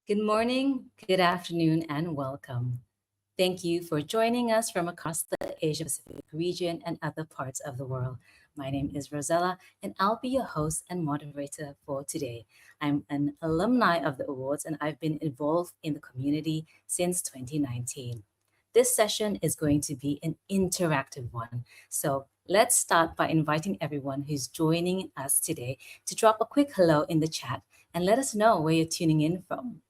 Good morning, good afternoon, and welcome. Thank you for joining us from across the Asia Pacific region and other parts of the world. My name is Rosella, and I'll be your host and moderator for today. I'm an alumni of the awards, and I've been involved in the community since 2019. This session is going to be an interactive one. So let's start by inviting everyone who's joining us today to drop a quick hello in the chat and let us know where you're tuning in from.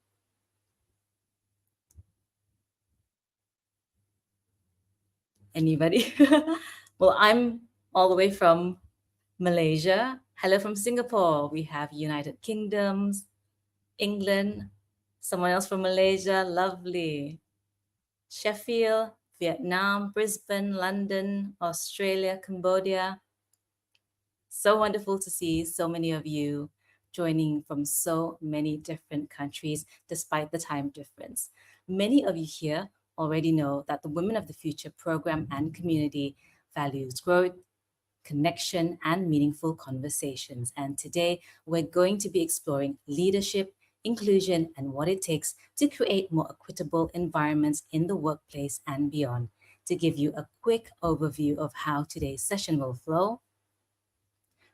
Anybody? Well, I'm all the way from Malaysia. Hello from Singapore. We have United Kingdoms, England, someone else from Malaysia. Lovely. Sheffield, Vietnam, Brisbane, London, Australia, Cambodia. So wonderful to see so many of you joining from so many different countries despite the time difference. Many of you here already know that the Women of the Future program and community values growth, connection, and meaningful conversations. And today we're going to be exploring leadership, inclusion, and what it takes to create more equitable environments in the workplace and beyond. To give you a quick overview of how today's session will flow,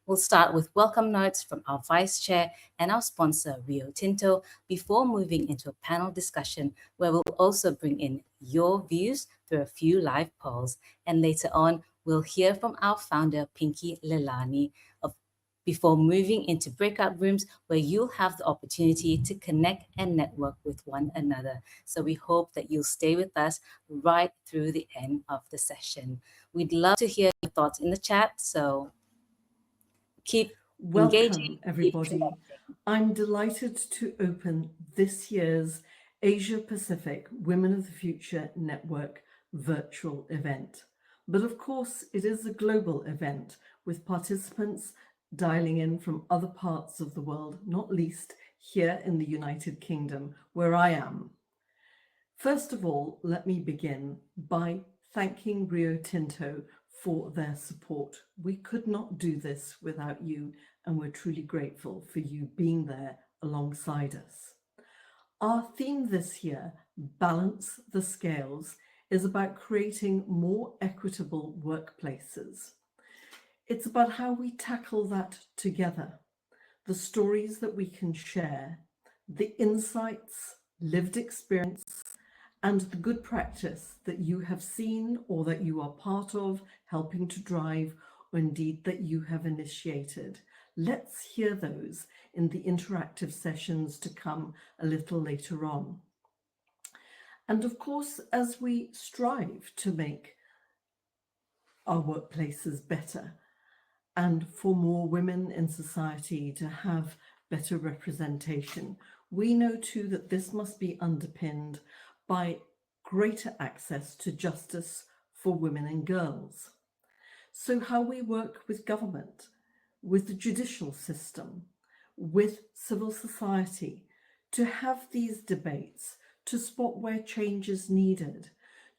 we'll start with welcome notes from our Vice Chair and our sponsor, Rio Tinto, before moving into a panel discussion where we'll also bring in your views through a few live polls. And later on, we'll hear from our founder, Pinky Lelani, before moving into breakout rooms where you'll have the opportunity to connect and network with one another. So we hope that you'll stay with us right through the end of the session. We'd love to hear your thoughts in the chat. So keep engaging, Welcome, keep everybody. connecting. I'm delighted to open this year's Asia Pacific Women of the Future Network virtual event. But of course, it is a global event with participants dialing in from other parts of the world, not least here in the United Kingdom, where I am. First of all, let me begin by thanking Rio Tinto for their support. We could not do this without you, and we're truly grateful for you being there alongside us. Our theme this year, Balance the Scales, is about creating more equitable workplaces. It's about how we tackle that together, the stories that we can share, the insights, lived experience, and the good practice that you have seen or that you are part of, helping to drive, or indeed that you have initiated. Let's hear those in the interactive sessions to come a little later on. And of course, as we strive to make our workplaces better and for more women in society to have better representation, we know too that this must be underpinned by greater access to justice for women and girls. So how we work with government, with the judicial system, with civil society, to have these debates, to spot where change is needed,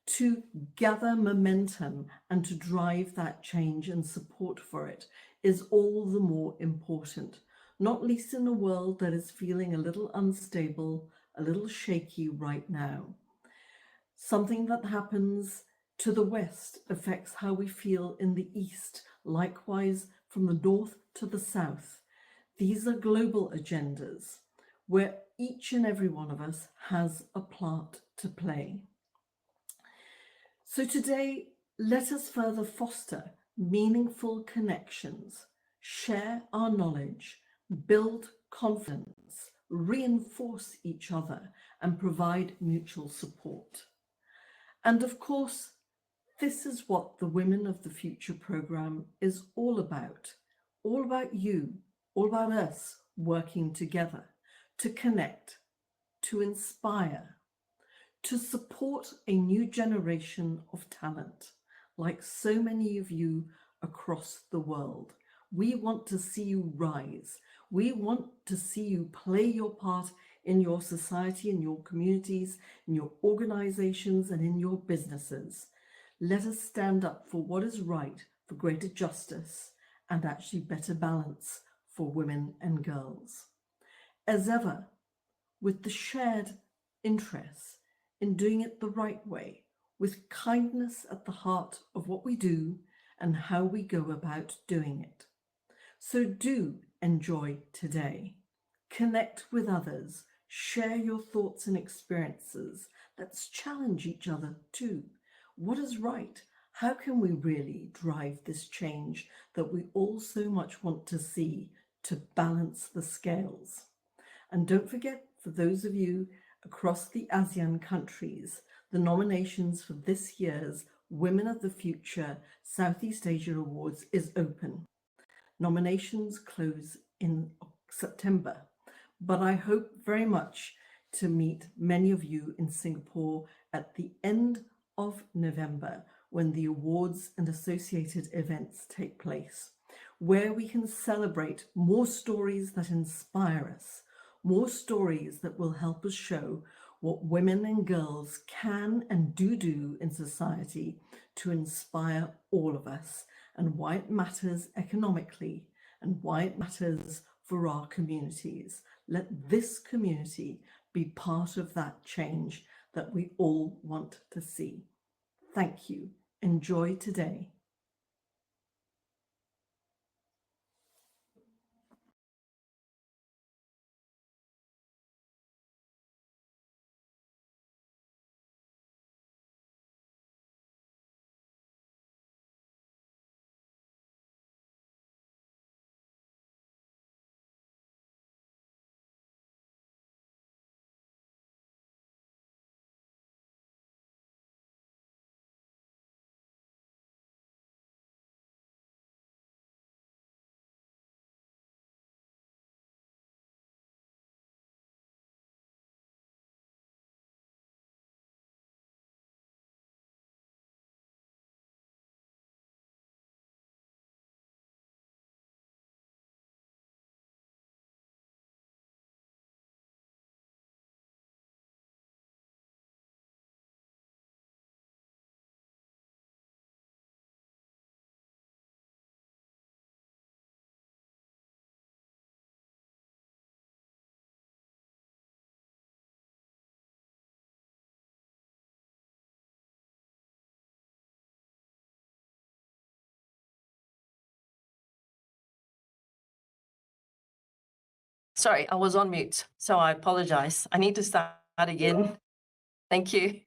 to gather momentum and to drive that change and support for it is all the more important, not least in a world that is feeling a little unstable, a little shaky right now. Something that happens to the west affects how we feel in the east, likewise from the north to the south. These are global agendas where each and every one of us has a part to play. So today, let us further foster meaningful connections, share our knowledge, build confidence, reinforce each other, and provide mutual support. And of course, this is what the Women of the Future program is all about you, all about us working together to connect, to inspire, to support a new generation of talent, like so many of you across the world. We want to see you rise. We want to see you play your part in your society, in your communities, in your organizations, and in your businesses. Let us stand up for what is right, for greater justice, and actually better balance for women and girls. As ever, with the shared interest in doing it the right way, with kindness at the heart of what we do and how we go about doing it. So do enjoy today. Connect with others. Share your thoughts and experiences. Let's challenge each other too. What is right? How can we really drive this change that we all so much want to see to balance the scales? And don't forget, for those of you across the ASEAN countries, the nominations for this year's Women of the Future Southeast Asia Awards is open. Nominations close in September, but I hope very much to meet many of you in Singapore at the end of November when the awards and associated events take place, where we can celebrate more stories that inspire us, more stories that will help us show what women and girls can and do in society to inspire all of us, and why it matters economically and why it matters for our communities. Let this community be part of that change that we all want to see. Thank you. Enjoy today. Sorry, I was on mute, so I apologize. I need to start again. Thank you.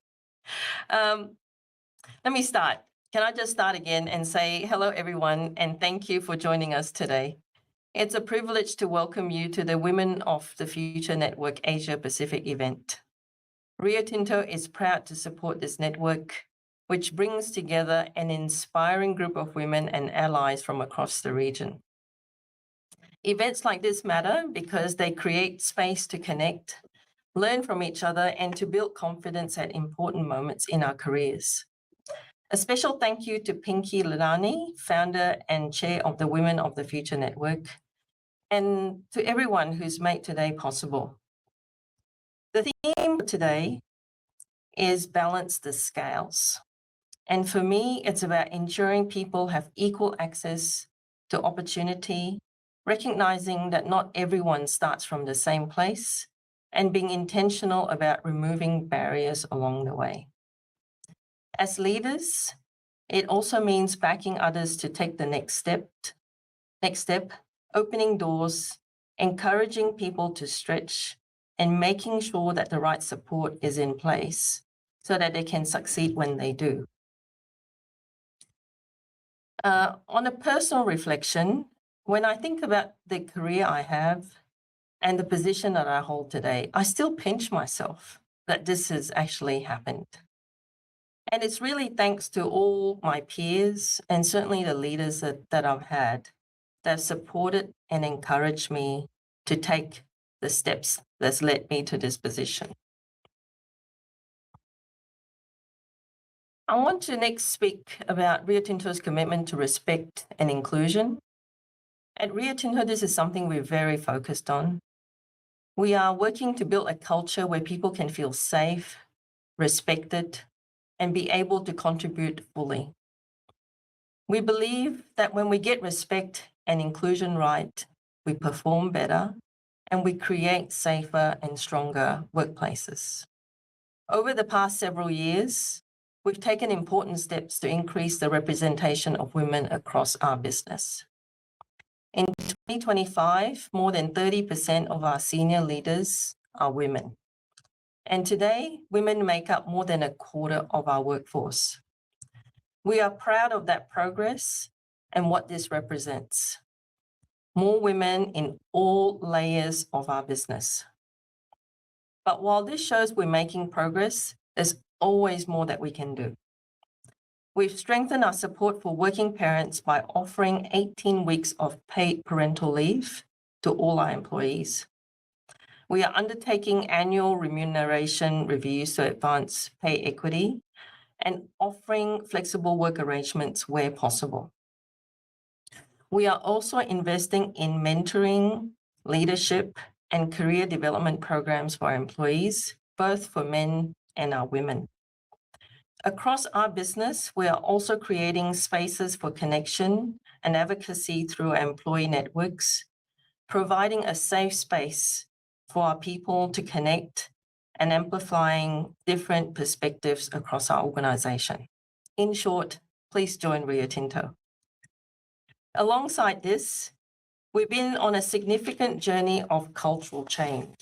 Let me start. Can I just start again and say hello, everyone, and thank you for joining us today. It's a privilege to welcome you to the Women of the Future Network Asia Pacific event. Rio Tinto is proud to support this network, which brings together an inspiring group of women and allies from across the region. Events like this matter because they create space to connect, learn from each other, and to build confidence at important moments in our careers. A special thank you to Pinky Ladani, founder and chair of the Women of the Future Network, and to everyone who's made today possible. The theme today is balance the scales. And for me, it's about ensuring people have equal access to opportunity, recognizing that not everyone starts from the same place, and being intentional about removing barriers along the way. As leaders, it also means backing others to take the next step, opening doors, encouraging people to stretch, and making sure that the right support is in place so that they can succeed when they do. On a personal reflection, when I think about the career I have and the position that I hold today, I still pinch myself that this has actually happened. And it's really thanks to all my peers and certainly the leaders that I've had that have supported and encouraged me to take the steps that's led me to this position. I want to next speak about Rio Tinto's commitment to respect and inclusion. At Rio Tinto, this is something we're very focused on. We are working to build a culture where people can feel safe, respected, and be able to contribute fully. We believe that when we get respect and inclusion right, we perform better, and we create safer and stronger workplaces. Over the past several years, we've taken important steps to increase the representation of women across our business. In 2025, more than 30% of our senior leaders are women. And today, women make up more than a quarter of our workforce. We are proud of that progress and what this represents. More women in all layers of our business. But while this shows we're making progress, there's always more that we can do. We've strengthened our support for working parents by offering 18 weeks of paid parental leave to all our employees. We are undertaking annual remuneration reviews to advance pay equity and offering flexible work arrangements where possible. We are also investing in mentoring, leadership, and career development programs for our employees, both for men and our women. Across our business, we are also creating spaces for connection and advocacy through our employee networks, providing a safe space for our people to connect and amplifying different perspectives across our organization. In short, please join Rio Tinto. Alongside this, we've been on a significant journey of cultural change.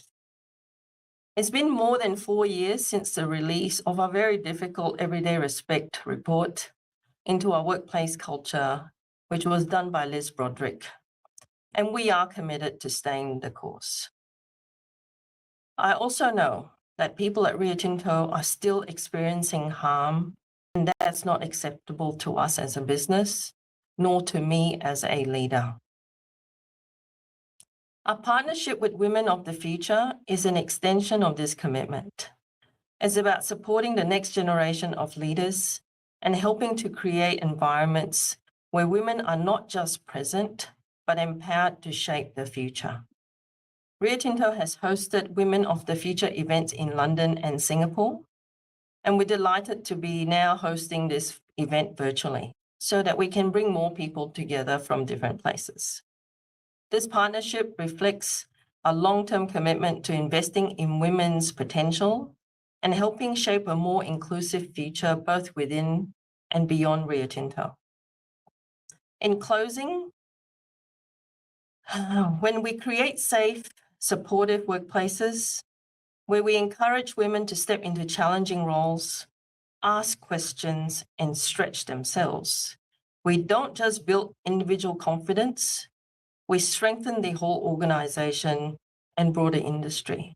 It's been more than 4 years since the release of our very difficult Everyday Respect report into our workplace culture, which was done by Liz Broderick. And we are committed to staying the course. I also know that people at Rio Tinto are still experiencing harm, and that's not acceptable to us as a business, nor to me as a leader. Our partnership with Women of the Future is an extension of this commitment. It's about supporting the next generation of leaders and helping to create environments where women are not just present, but empowered to shape the future. Rio Tinto has hosted Women of the Future events in London and Singapore, and we're delighted to be now hosting this event virtually so that we can bring more people together from different places. This partnership reflects a long-term commitment to investing in women's potential and helping shape a more inclusive future both within and beyond Rio Tinto. In closing, when we create safe, supportive workplaces, where we encourage women to step into challenging roles, ask questions, and stretch themselves, we don't just build individual confidence, we strengthen the whole organization and broader industry.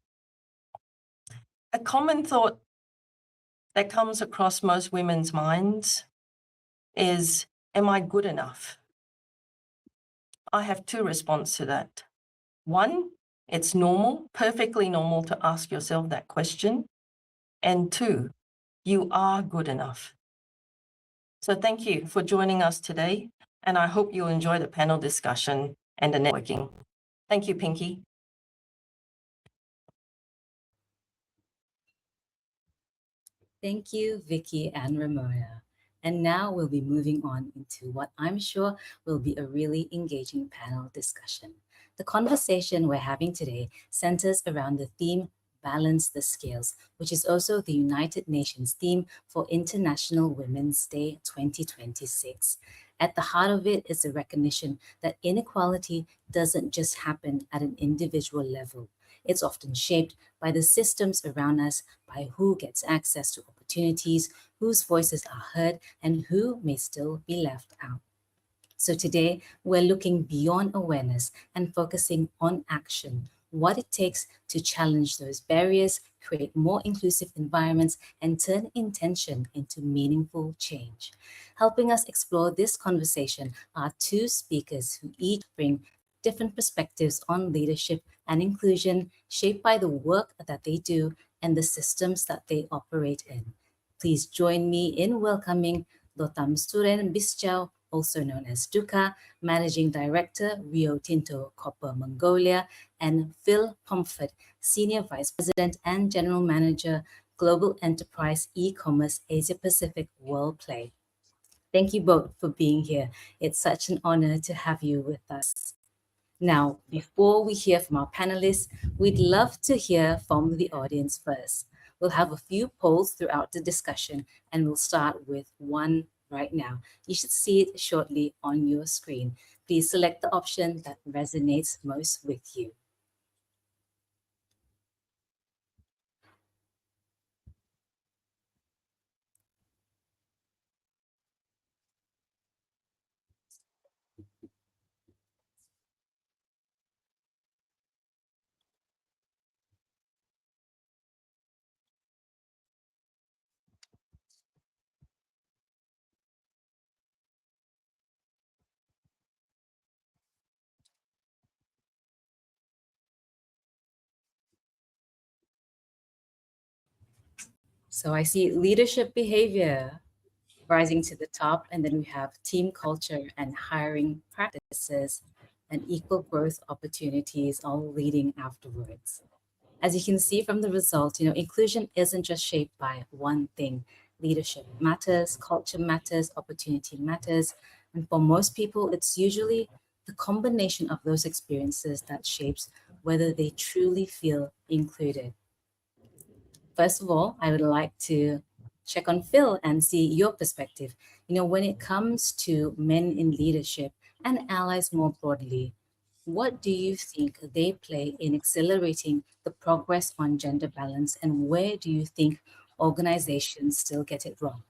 A common thought that comes across most women's minds is, am I good enough? I have 2 responses to that. 1, it's normal, perfectly normal to ask yourself that question. And 2, you are good enough. So thank you for joining us today, and I hope you'll enjoy the panel discussion and the networking. Thank you, Pinky. Thank you, Vicky and Ramona. And now we'll be moving on into what I'm sure will be a really engaging panel discussion. The conversation we're having today centers around the theme Balance the Scales, which is also the United Nations theme for International Women's Day 2026. At the heart of it is a recognition that inequality doesn't just happen at an individual level. It's often shaped by the systems around us, by who gets access to opportunities, whose voices are heard, and who may still be left out. So today, we're looking beyond awareness and focusing on action, what it takes to challenge those barriers, create more inclusive environments, and turn intention into meaningful change. Helping us explore this conversation are 2 speakers who each bring different perspectives on leadership and inclusion shaped by the work that they do and the systems that they operate in. Please join me in welcoming Lotam Suren Bischow, also known as Duka, Managing Director, Rio Tinto Copper Mongolia, and Phil Pomford, Senior Vice President and General Manager, Global Enterprise E-Commerce Asia Pacific WorldPlay. Thank you both for being here. It's such an honor to have you with us. Now, before we hear from our panelists, we'd love to hear from the audience first. We'll have a few polls throughout the discussion, and we'll start with one right now. You should see it shortly on your screen. Please select the option that resonates most with you. So I see leadership behavior rising to the top, and then we have team culture and hiring practices and equal growth opportunities all leading afterwards. As you can see from the results, inclusion isn't just shaped by one thing. Leadership matters, culture matters, opportunity matters. And for most people, it's usually the combination of those experiences that shapes whether they truly feel included. First of all, I would like to check on Phil and see your perspective. When it comes to men in leadership and allies more broadly, what do you think they play in accelerating the progress on gender balance, and where do you think organizations still get it wrong?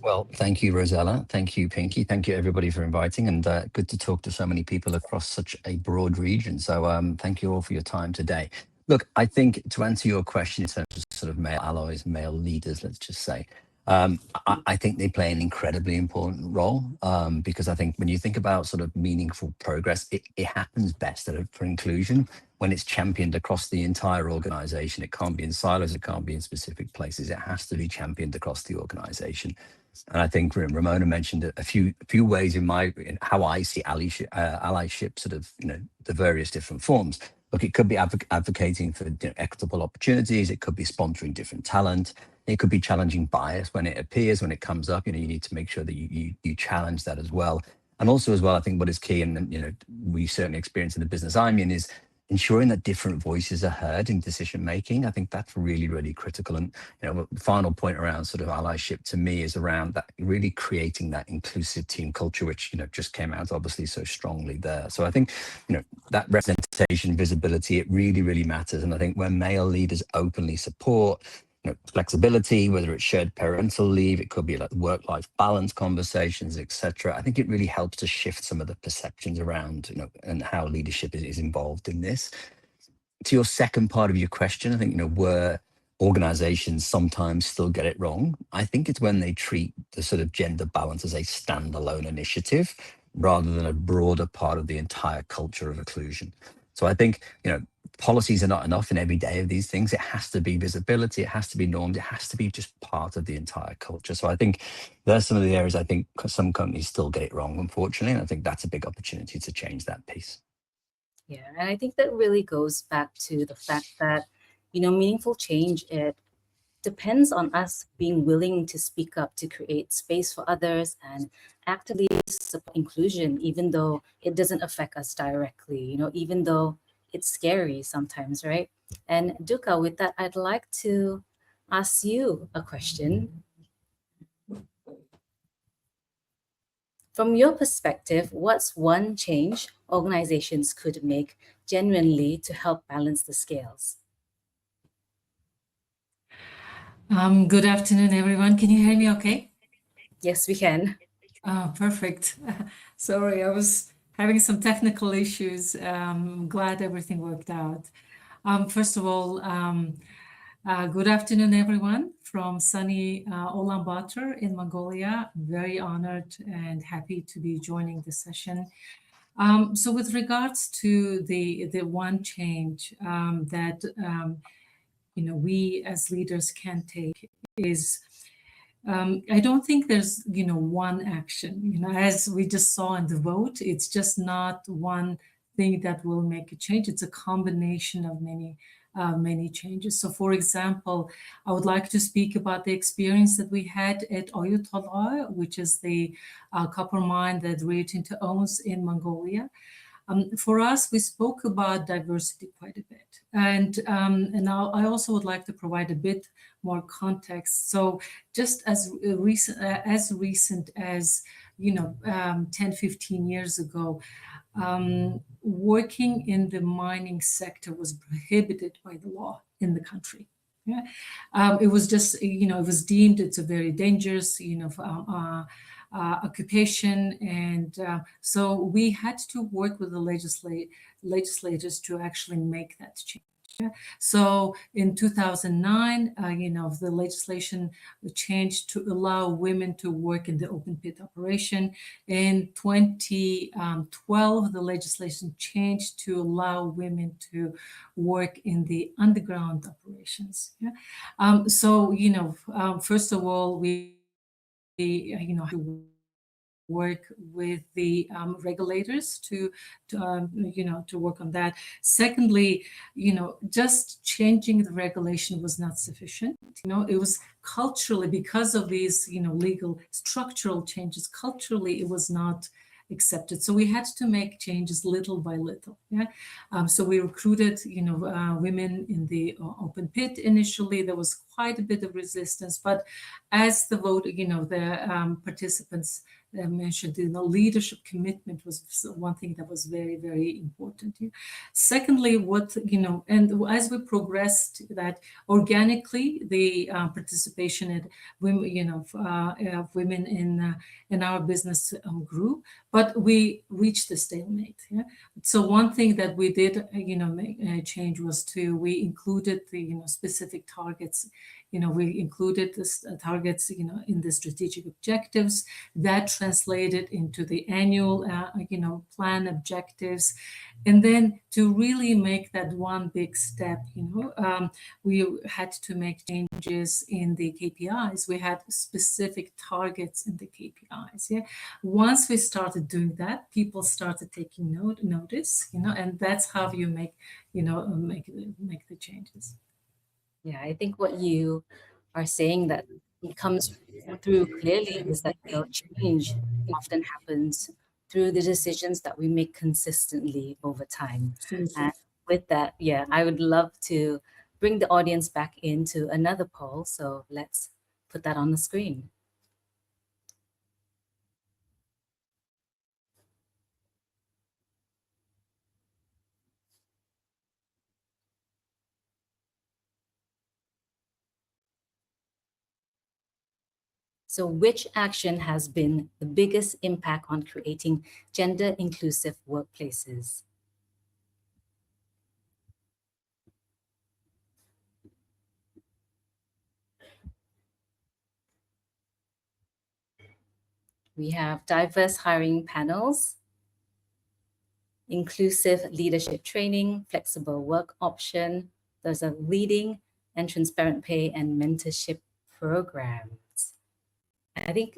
Well, thank you, Rosella. Thank you, Pinky. Thank you, everybody, for inviting. And good to talk to so many people across such a broad region. So thank you all for your time today. Look, I think to answer your question in terms of sort of male allies, male leaders, let's just say, I think they play an incredibly important role because I think when you think about sort of meaningful progress, it happens best for inclusion when it's championed across the entire organization. It can't be in silos, it can't be in specific places. It has to be championed across the organization. And I think Ramona mentioned a few ways in how I see allyship, sort of, the various different forms. Look, it could be advocating for equitable opportunities. It could be sponsoring different talent. It could be challenging bias when it appears, when it comes up. You need to make sure that you challenge that as well. And also as well, I think what is key, and we certainly experience in the business I'm in, is ensuring that different voices are heard in decision making. I think that's really, really critical. And the final point around sort of allyship to me is around that really creating that inclusive team culture, which just came out obviously so strongly there. So I think that representation, visibility, it really, really matters. And I think when male leaders openly support flexibility, whether it's shared parental leave, it could be like work-life balance conversations, etc. I think it really helps to shift some of the perceptions around, and how leadership is involved in this. To your second part of your question, I think, where organizations sometimes still get it wrong, I think it's when they treat the sort of gender balance as a standalone initiative rather than a broader part of the entire culture of inclusion. So I think, policies are not enough in every day of these things. It has to be visibility, it has to be normed, it has to be just part of the entire culture. So I think there's some of the areas I think some companies still get it wrong, unfortunately. And I think that's a big opportunity to change that piece. Yeah, and I think that really goes back to the fact that, meaningful change, it depends on us being willing to speak up, to create space for others and actively support inclusion, even though it doesn't affect us directly, even though it's scary sometimes, right? And Duka, with that, I'd like to ask you a question. From your perspective, what's one change organizations could make genuinely to help balance the scales? Good afternoon, everyone. Can you hear me okay? Yes, we can. Oh, perfect. Sorry, I was having some technical issues. Glad everything worked out. First of all, good afternoon, everyone from sunny Ulaanbaatar in Mongolia. Very honored and happy to be joining the session. So with regards to the one change that we as leaders can take is I don't think there's one action. As we just saw in the vote, it's just not one thing that will make a change. It's a combination of many changes. So, for example, I would like to speak about the experience that we had at Oyu Tolgoi, which is the copper mine that Rio Tinto owns in Mongolia. For us, we spoke about diversity quite a bit. And now I also would like to provide a bit more context. So just as recent as, 10, 15 years ago, working in the mining sector was prohibited by the law in the country. Yeah. It was just, it was deemed it's a very dangerous, occupation. And so we had to work with the legislators to actually make that change. So in 2009, the legislation changed to allow women to work in the open pit operation. In 2012, the legislation changed to allow women to work in the underground operations. Yeah? First of all, we have to work with the regulators to work on that. Secondly, just changing the regulation was not sufficient. It was culturally, because of these legal structural changes, culturally it was not accepted. So we had to make changes little by little. Yeah. So we recruited, women in the open pit. Initially, there was quite a bit of resistance, but as the vote, the participants mentioned, leadership commitment was one thing that was very, very important. Yeah. Secondly, and as we progressed that organically, the participation at women, of women in our business grew, but we reached a stalemate. Yeah. So one thing that we did, make a change was we included the specific targets. We included the targets, in the strategic objectives that translated into the annual, plan objectives. And then to really make that one big step, we had to make changes in the KPIs. We had specific targets in the KPIs. Yeah. Once we started doing that, people started taking notice, and that's how you make the changes. Yeah, I think what you are saying that it comes through clearly is that change often happens through the decisions that we make consistently over time. And with that, yeah, I would love to bring the audience back into another poll. So let's put that on the screen. So which action has been the biggest impact on creating gender inclusive workplaces? We have diverse hiring panels, inclusive leadership training, flexible work option. There's a leading and transparent pay and mentorship programs. I think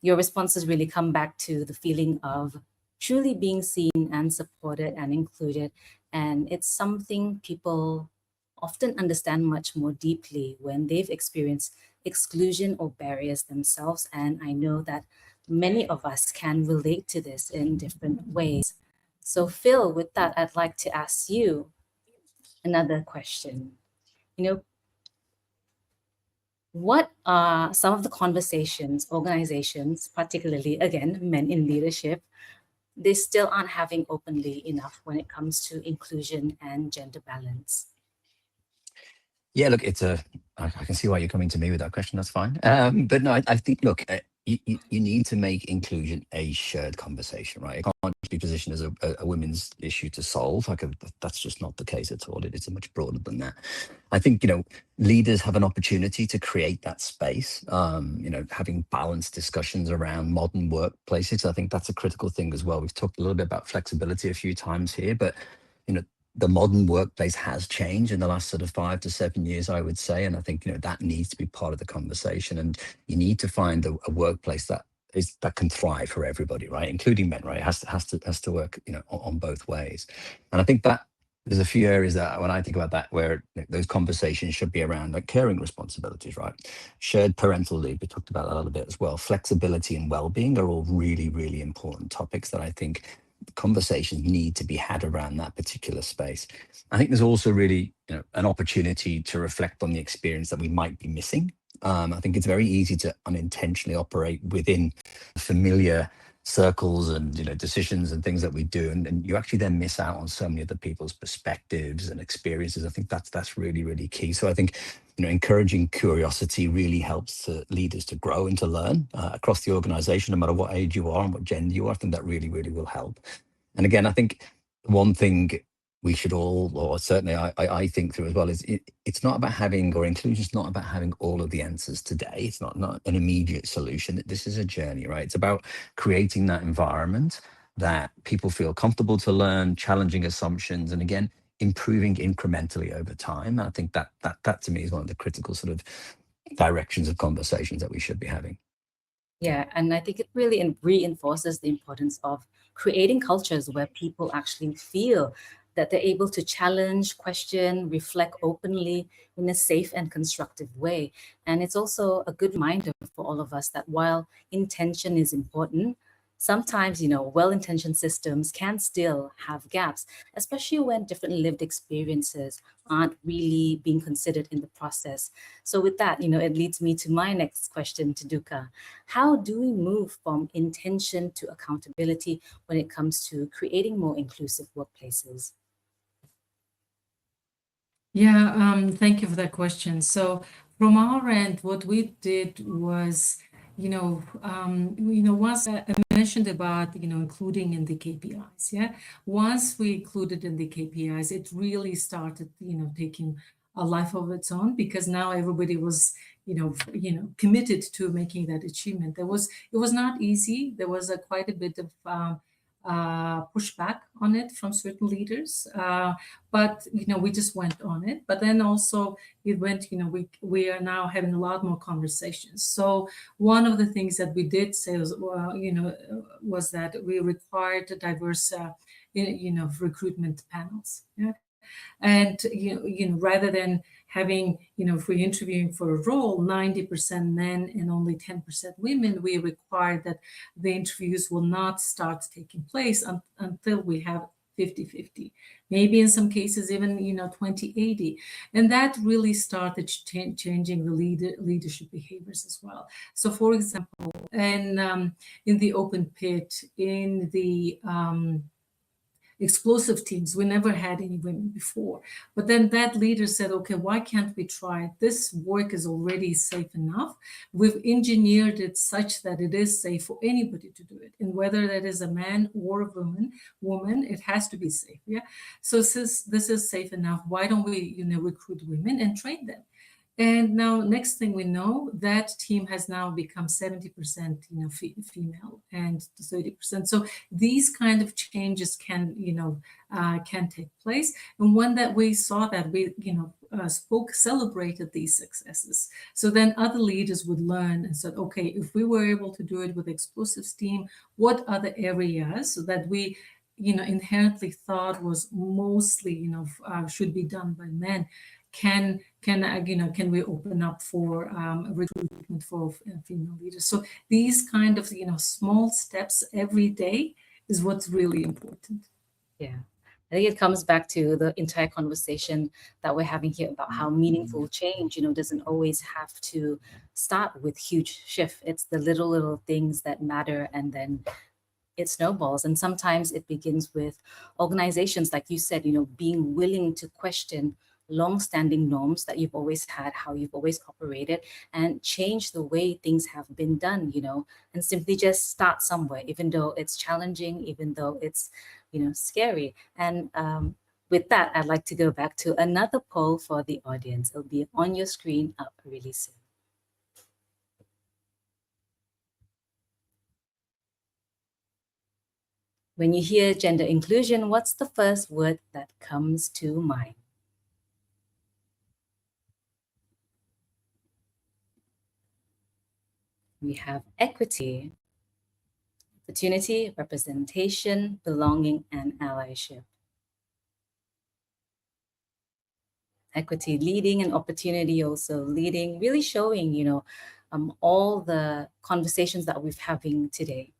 your responses really come back to the feeling of truly being seen and supported and included. And it's something people often understand much more deeply when they've experienced exclusion or barriers themselves. And I know that many of us can relate to this in different ways. So Phil, with that, I'd like to ask you another question. What are some of the conversations organizations, particularly, again, men in leadership, they still aren't having openly enough when it comes to inclusion and gender balance? Yeah, look, I can see why you're coming to me with that question. That's fine. But no, I think, look, you need to make inclusion a shared conversation, right? It can't be positioned as a women's issue to solve. That's just not the case at all. It's much broader than that. I think, leaders have an opportunity to create that space, having balanced discussions around modern workplaces. I think that's a critical thing as well. We've talked a little bit about flexibility a few times here, but, the modern workplace has changed in the last sort of 5 to 7 years, I would say. And I think, that needs to be part of the conversation. And you need to find a workplace that can thrive for everybody, right? Including men, right? It has to work, on both ways. And I think that there's a few areas that when I think about that, where those conversations should be around like caring responsibilities, right? Shared parental leave, we talked about that a little bit as well. Flexibility and well-being are all really, really important topics that I think conversations need to be had around that particular space. I think there's also really, an opportunity to reflect on the experience that we might be missing. I think it's very easy to unintentionally operate within familiar circles and decisions and things that we do, and you actually then miss out on so many other people's perspectives and experiences. I think that's really, really key. So I think encouraging curiosity really helps leaders to grow and to learn across the organization, no matter what age you are and what gender you are. I think that really, really will help. And again, I think one thing we should all, or certainly I think through as well, is it's not about having, or inclusion is not about having all of the answers today. It's not an immediate solution. This is a journey, right? It's about creating that environment that people feel comfortable to learn, challenging assumptions, and again, improving incrementally over time. And I think that to me is one of the critical sort of directions of conversations that we should be having. Yeah, and I think it really reinforces the importance of creating cultures where people actually feel that they're able to challenge, question, reflect openly in a safe and constructive way. And it's also a good reminder for all of us that while intention is important, sometimes, well-intentioned systems can still have gaps, especially when different lived experiences aren't really being considered in the process. So with that, it leads me to my next question to Duka. How do we move from intention to accountability when it comes to creating more inclusive workplaces? Yeah, thank you for that question. So from our end, what we did was, once I mentioned about, including in the KPIs, yeah. Once we included in the KPIs, it really started, taking a life of its own, because now everybody was, committed to making that achievement. It was not easy. There was quite a bit of pushback on it from certain leaders, but we just went on it. But then also it went, we are now having a lot more conversations. So one of the things that we did say was, was that we required diverse recruitment panels. Yeah. And rather than having, if we're interviewing for a role, 90% men and only 10% women, we require that the interviews will not start taking place until we have 50-50, maybe in some cases even 20-80. And that really started changing the leadership behaviors as well. So for example, in the open pit, in the explosive teams, we never had any women before. But then that leader said, okay, why can't we try it? This work is already safe enough. We've engineered it such that it is safe for anybody to do it. And whether that is a man or a woman, it has to be safe. Yeah. So since this is safe enough, why don't we, recruit women and train them? And now, next thing we know, that team has now become 70%, female and 30%. So these kind of changes can take place. And when that we saw that, we, celebrated these successes. So then other leaders would learn and said, okay, if we were able to do it with explosives team, what other areas that we, inherently thought was mostly, should be done by men, can we open up for recruitment for female leaders? So these kind of small steps every day is what's really important. Yeah, I think it comes back to the entire conversation that we're having here about how meaningful change, doesn't always have to start with huge shift. It's the little things that matter, and then it snowballs. And sometimes it begins with organizations, like you said, being willing to question long-standing norms that you've always had, how you've always operated, and change the way things have been done, and simply just start somewhere, even though it's challenging, even though it's, scary. And with that, I'd like to go back to another poll for the audience. It'll be on your screen up really soon. When you hear gender inclusion, what's the first word that comes to mind? We have equity, opportunity, representation, belonging, and allyship. Equity leading, and opportunity also leading, really showing, all the conversations that we're having today.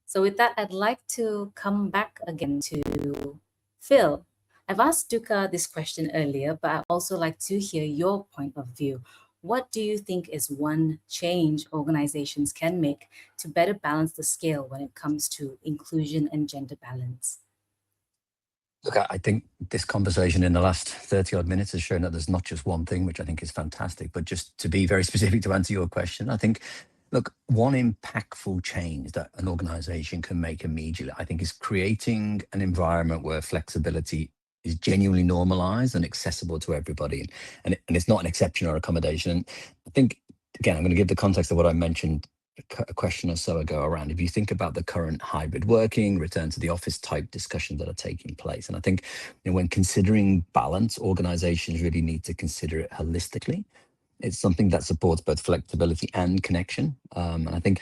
So with that, I'd like to come back again to Phil. I've asked Duka this question earlier, but I'd also like to hear your point of view. What do you think is one change organizations can make to better balance the scale when it comes to inclusion and gender balance? Look, I think this conversation in the last 30 odd minutes has shown that there's not just one thing, which I think is fantastic, but just to be very specific to answer your question, I think, look, one impactful change that an organization can make immediately, I think, is creating an environment where flexibility is genuinely normalized and accessible to everybody. And it's not an exception or accommodation. And I think, again, I'm going to give the context of what I mentioned a question or so ago around, if you think about the current hybrid working, return to the office type discussions that are taking place. And I think, when considering balance, organizations really need to consider it holistically. It's something that supports both flexibility and connection. And I think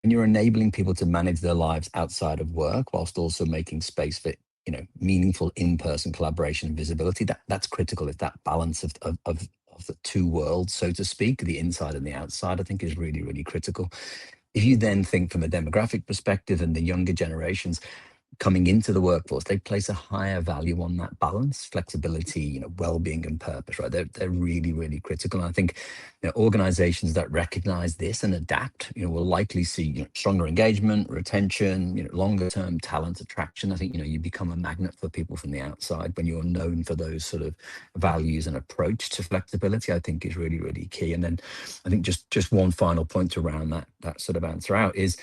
when you're enabling people to manage their lives outside of work whilst also making space for meaningful in-person collaboration and visibility, that's critical. If that balance of the two worlds, so to speak, the inside and the outside, I think is really, really critical. If you then think from a demographic perspective and the younger generations coming into the workforce, they place a higher value on that balance, flexibility, well-being and purpose, right? They're really, really critical. And I think organizations that recognize this and adapt, will likely see stronger engagement, retention, longer-term talent attraction. I think, you become a magnet for people from the outside when you're known for those sort of values and approach to flexibility, I think is really, really key. And then I think just one final point around that sort of answer out is,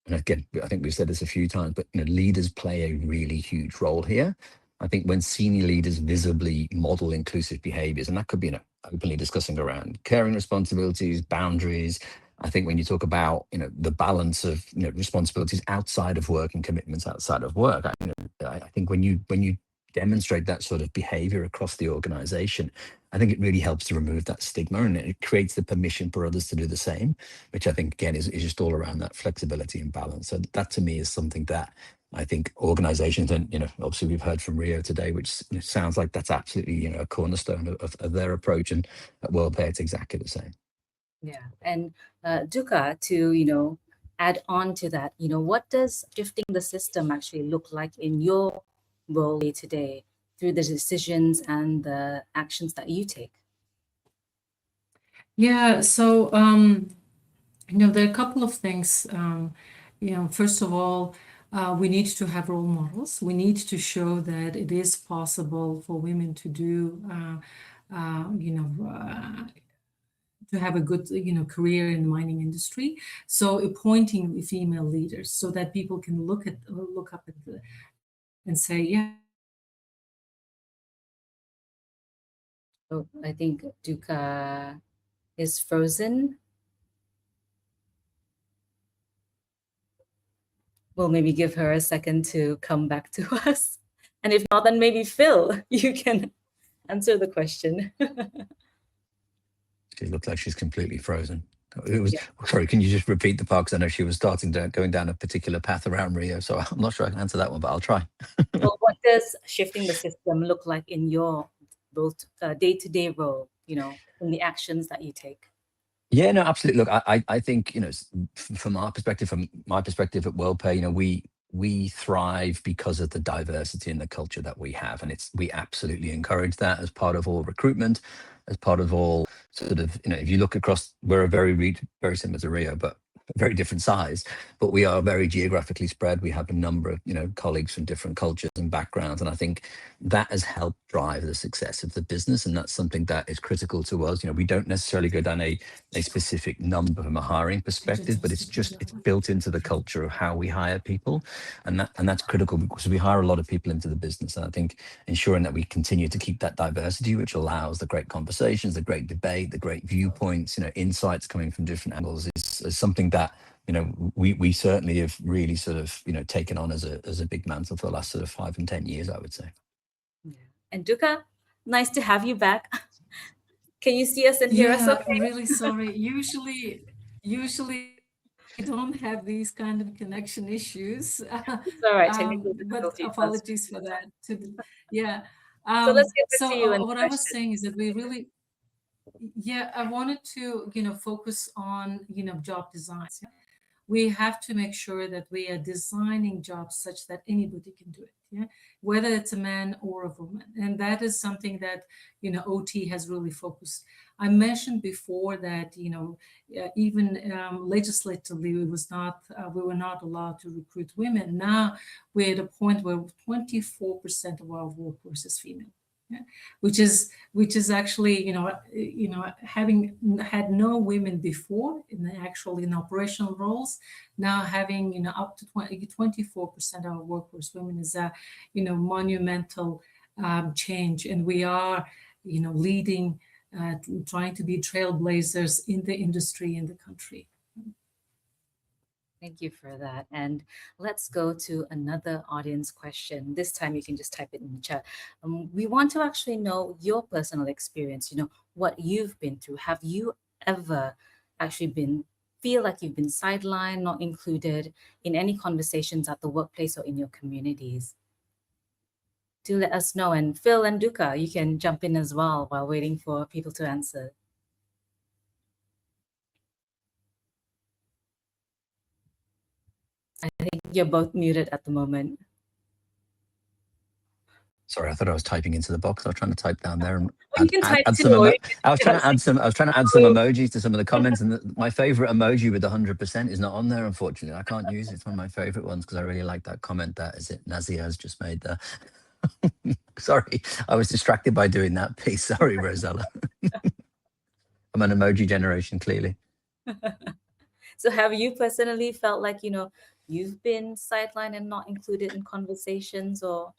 and again, I think we've said this a few times, but leaders play a really huge role here. I think when senior leaders visibly model inclusive behaviors, and that could be openly discussing around caring responsibilities, boundaries. I think when you talk about the balance of responsibilities outside of work and commitments outside of work, I think when you demonstrate that sort of behavior across the organization, I think it really helps to remove that stigma, and it creates the permission for others to do the same, which I think, again, is just all around that flexibility and balance. So that to me is something that I think organizations, and obviously we've heard from Rio today, which sounds like that's absolutely a cornerstone of their approach, and at WorldPay it's exactly the same. Yeah, and Duka, to add on to that, what does shifting the system actually look like in your role day to day through the decisions and the actions that you take? Yeah, so there are a couple of things. First of all, we need to have role models. We need to show that it is possible for women to do, to have a good, career in the mining industry. So appointing female leaders so that people can look up at and say, yeah. Oh, I think Duka is frozen. We'll maybe give her a second to come back to us. And if not, then maybe Phil, you can answer the question. She looks like she's completely frozen. Sorry, can you just repeat the part? Because I know she was going down a particular path around Rio, so I'm not sure I can answer that one, but I'll try. Well, what does shifting the system look like in your both day-to-day role, in the actions that you take? Yeah, no, absolutely. Look, I think, from my perspective at WorldPay, we thrive because of the diversity in the culture that we have. And we absolutely encourage that as part of all recruitment, as part of all sort of, if you look across, we're very similar to Rio, but very different size, but we are very geographically spread. We have a number of, colleagues from different cultures and backgrounds. And I think that has helped drive the success of the business. And that's something that is critical to us. We don't necessarily go down a specific number from a hiring perspective, but it's built into the culture of how we hire people. And that's critical because we hire a lot of people into the business. And I think ensuring that we continue to keep that diversity, which allows the great conversations, the great debate, the great viewpoints, insights coming from different angles is something that we certainly have really sort of taken on as a big mantle for the last sort of 5 and 10 years, I would say. Yeah. And Duka, nice to have you back. Can you see us and hear us? Okay. I'm really sorry. Usually I don't have these kind of connection issues. It's all right. Technical But difficulties. apologies for that. Yeah. So let's get back to you. And What I was saying is that we really, I wanted to, focus on, job designs. we have to make sure that we are designing jobs such that anybody can do it, yeah, whether it's a man or a woman. And that is something that, you know, OT has really focused. I mentioned before that, you know, even legislatively, we were not allowed to recruit women. Now we're at a point where 24% of our workforce is female. Yeah, which is actually, you know, having had no women before in operational roles, now having, you know, up to 24% of our workforce women is a, you know, monumental change, and we are, you know, leading, trying to be trailblazers in the industry in the country. Thank you for that. And let's go to another audience question. This time you can just type it in the chat. We want to actually know your personal experience, you know, what you've been through. Have you ever actually feel like you've been sidelined, not included in any conversations at the workplace or in your communities? Do let us know. And Phil and Duka, you can jump in as well while waiting for people to answer. I think you're both muted at the moment. Sorry, I thought I was typing into the box. I was trying to type down there and You can type add too. some. Or I was trying to add some. I was trying to add some emojis to some of the comments, and my favorite emoji with 100% is not on there. Unfortunately, I can't use it. It's one of my favorite ones because I really like that comment that Nazia has just made there. Sorry, I was distracted by doing that piece. Sorry, Rosella. I'm an emoji generation, clearly. So have you personally felt like, you know, you've been sidelined and not included in conversations or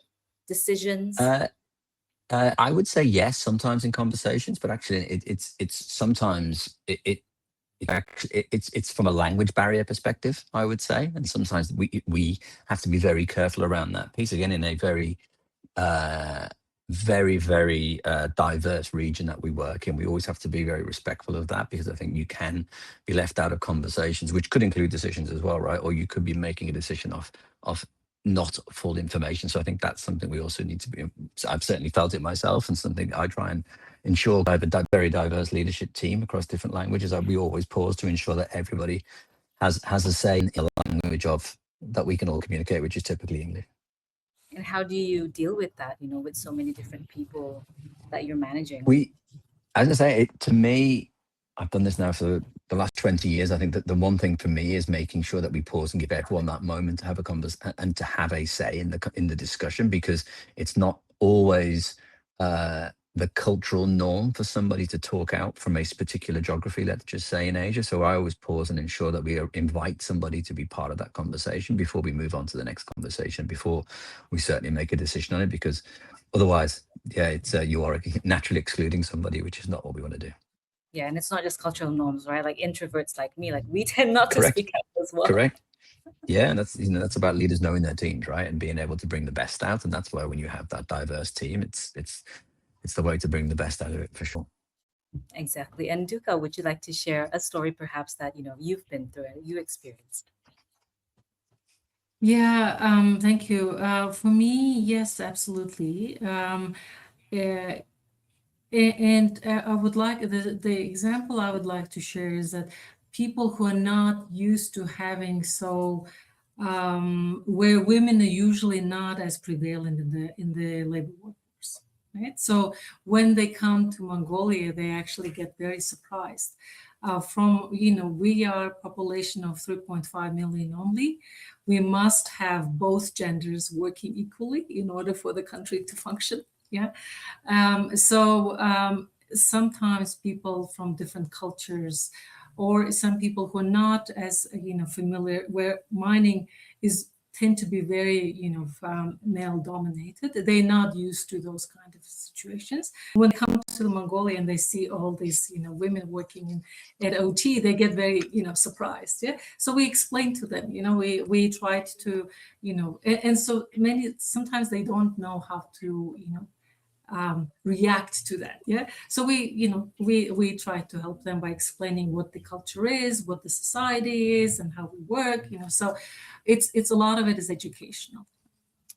decisions? I would say yes, sometimes in conversations, but actually, it's sometimes it's from a language barrier perspective, I would say, and sometimes we have to be very careful around that piece. Again, in a very very diverse region that we work in, we always have to be very respectful of that, because I think you can be left out of conversations, which could include decisions as well, right? Or you could be making a decision of not full information. So I think that's something we also need to be. I've certainly felt it myself, and something I try and ensure. I have a very diverse leadership team across different languages. We always pause to ensure that everybody has a say in the language of that we can all communicate, which is typically English. And how do you deal with that, you know, with so many different people that you're managing? As I say, to me, I've done this now for the last 20 years. I think that the one thing for me is making sure that we pause and give everyone that moment to have a conversation and to have a say in the discussion, because it's not always the cultural norm for somebody to talk out from a particular geography, let's just say in Asia. So I always pause and ensure that we invite somebody to be part of that conversation before we move on to the next conversation, before we certainly make a decision on it, because otherwise, yeah, it's you are naturally excluding somebody, which is not what we want to do. Yeah, and it's not just cultural norms, right? Like introverts like me, like we tend not to Correct. speak up as well. Correct. Yeah, and that's about leaders knowing their teams, right, and being able to bring the best out. And that's why when you have that diverse team, it's the way to bring the best out of it, for sure. Exactly. And Duka, would you like to share a story perhaps that, you know, you've been through and you experienced? Yeah, thank you. For me, yes, absolutely. And I would like the example I would like to share is that people who are not used to having where women are usually not as prevalent in the labor workforce, right? So when they come to Mongolia, they actually get very surprised. We are a population of 3.5 million only. We must have both genders working equally in order for the country to function. Yeah. Sometimes people from different cultures, or some people who are not as familiar, where mining tend to be very male dominated. They're not used to those kind of situations. When they come to Mongolia and they see all these women working at OT, they get very surprised. Yeah. So we explain to them. We tried to and so sometimes they don't know how to react to that. Yeah. So we try to help them by explaining what the culture is, what the society is, and how we work. So it's a lot of it is educational.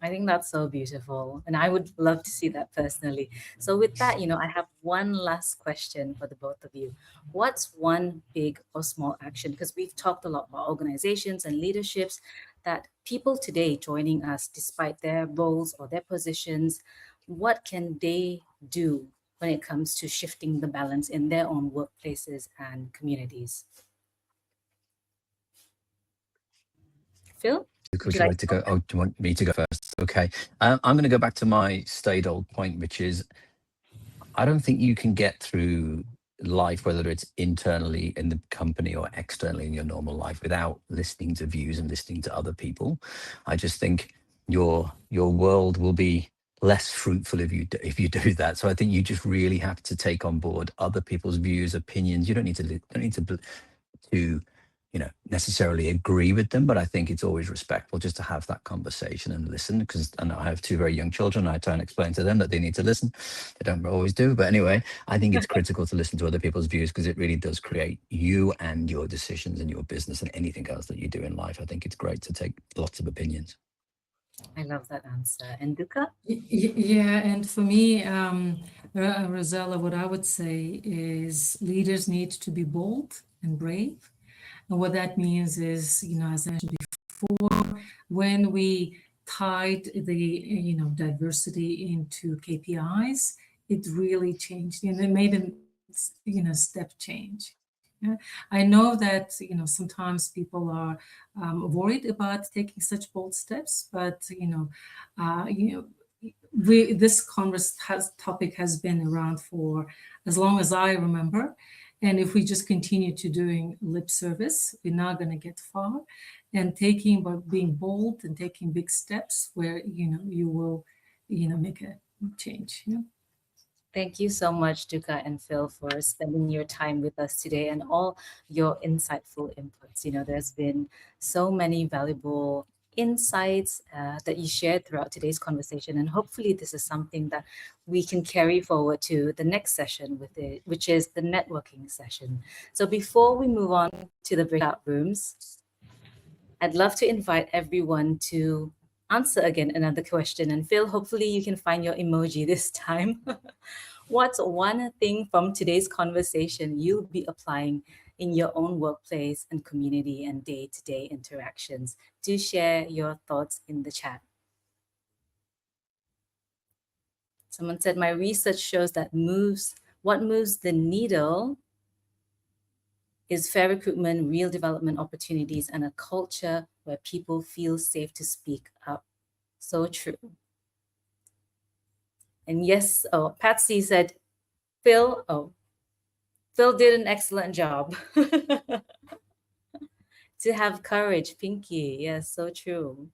I think that's so beautiful. And I would love to see that personally. So, with that, I have one last question for the both of you. What's one big or small action? Because we've talked a lot about organizations and leaderships that people today joining us, despite their roles or their positions, what can they do when it comes to shifting the balance in their own workplaces and communities? Phil, would Would you you like like to to go go? first? Oh, do you want me to go first? Okay. I'm going to go back to my staid old point, which is I don't think you can get through life, whether it's internally in the company or externally in your normal life, without listening to views and listening to other people. I just think your world will be less fruitful if you do that. So I think you just really have to take on board other people's views, opinions. You don't need to necessarily agree with them, but I think it's always respectful just to have that conversation and listen, because I know I have two very young children. I try and explain to them that they need to listen. They don't always do, but anyway, I think it's critical to listen to other people's views, because it really does create you and your decisions and your business and anything else that you do in life. I think it's great to take lots of opinions. I love that answer. And Duka? Yeah, and for me, Rosella, what I would say is leaders need to be bold and brave. And what that means is, as I mentioned before, when we tied the, diversity into KPIs, it really changed, it made a, step change. Yeah. I know that, sometimes people are worried about taking such bold steps, but, uh, you know, this topic has been around for as long as I remember. And if we just continue to doing lip service, we're not going to get far. And but being bold and taking big steps where, you will, make a change. Yeah. Thank you so much, Duka and Phil, for spending your time with us today and all your insightful inputs. There's been so many valuable insights that you shared throughout today's conversation, and hopefully this is something that we can carry forward to the next session with it, which is the networking session. So before we move on to the breakout rooms, I'd love to invite everyone to answer again another question. And Phil, hopefully you can find your emoji this time. What's one thing from today's conversation you'll be applying in your own workplace and community and day-to-day interactions? Do share your thoughts in the chat. Someone said, my research shows that what moves the needle is fair recruitment, real development opportunities, and a culture where people feel safe to speak up. So true. And yes, Patsy said, Phil did an excellent job. To have courage, Pinky. Yes, so true.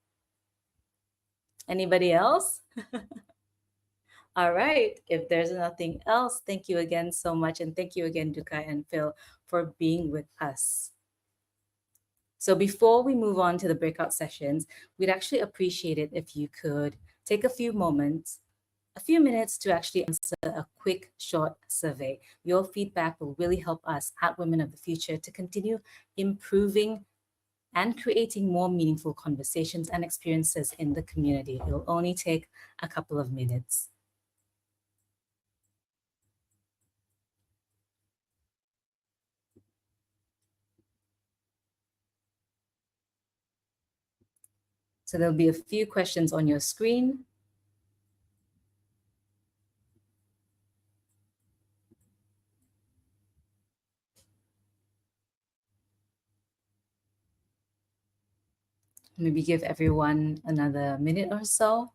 Anybody else? All right. If there's nothing else, thank you again so much. And thank you again, Dukai and Phil, for being with us. So before we move on to the breakout sessions, we'd actually appreciate it if you could take a few minutes to actually answer a quick, short survey. Your feedback will really help us at Women of the Future to continue improving and creating more meaningful conversations and experiences in the community. It will only take a couple of minutes. So there'll be a few questions on your screen. Maybe give everyone another minute or so.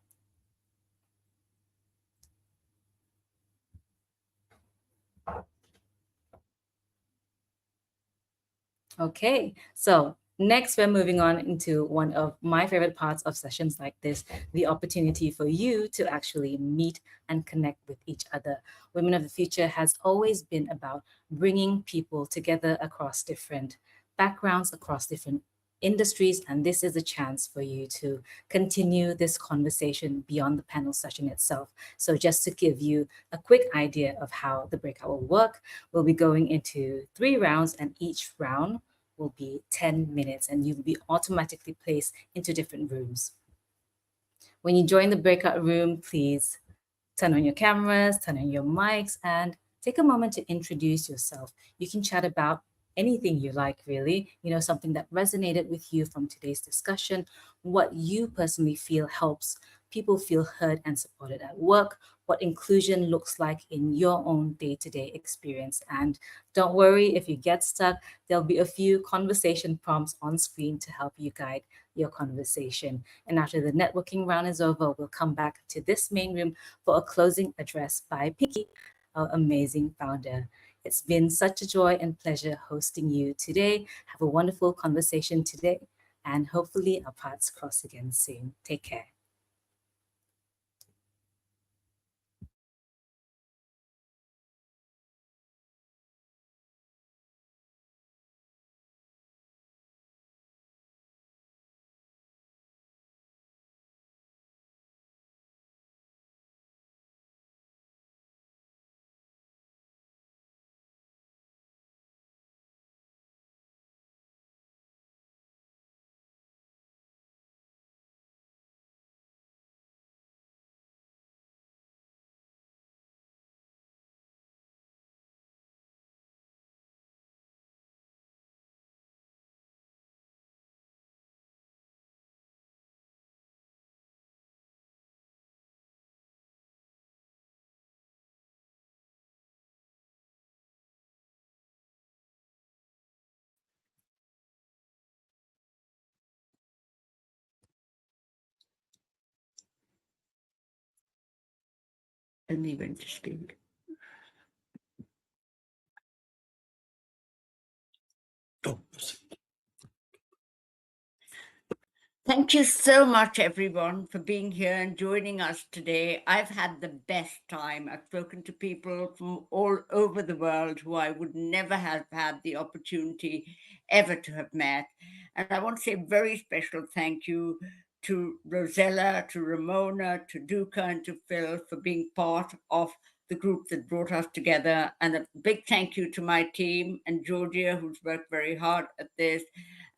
Okay, so next we're moving on into one of my favorite parts of sessions like this, the opportunity for you to actually meet and connect with each other. Women of the Future has always been about bringing people together across different backgrounds, across different industries, and this is a chance for you to continue this conversation beyond the panel session itself. So just to give you a quick idea of how the breakout will work, we'll be going into 3 rounds, and each round will be 10 minutes, and you will be automatically placed into different rooms. When you join the breakout room, please turn on your cameras, turn on your mics, and take a moment to introduce yourself. You can chat about anything you like, really, something that resonated with you from today's discussion, what you personally feel helps people feel heard and supported at work, what inclusion looks like in your own day-to-day experience. And don't worry if you get stuck, there'll be a few conversation prompts on screen to help you guide your conversation. And after the networking round is over, we'll come back to this main room for a closing address by Pinky, our amazing founder. It's been such a joy and pleasure hosting you today. Have a wonderful conversation today, and hopefully our paths cross again soon. Take care. And even to speak. Thank you so much, everyone, for being here and joining us today. I've had the best time. I've spoken to people from all over the world who I would never have had the opportunity ever to have met. And I want to say a very special thank you to Rosella, to Ramona, to Duca, and to Phil for being part of the group that brought us together. And a big thank you to my team and Georgia, who's worked very hard at this,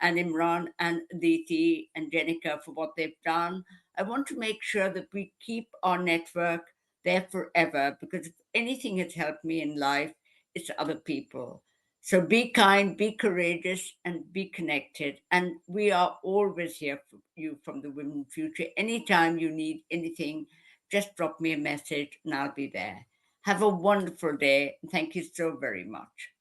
and Imran and Aditi and Jenica for what they've done. I want to make sure that we keep our network there forever, because if anything has helped me in life, it's other people. So be kind, be courageous, and be connected. And we are always here for you from the Women Future. Anytime you need anything, just drop me a message and I'll be there. Have a wonderful day. Thank you so very much.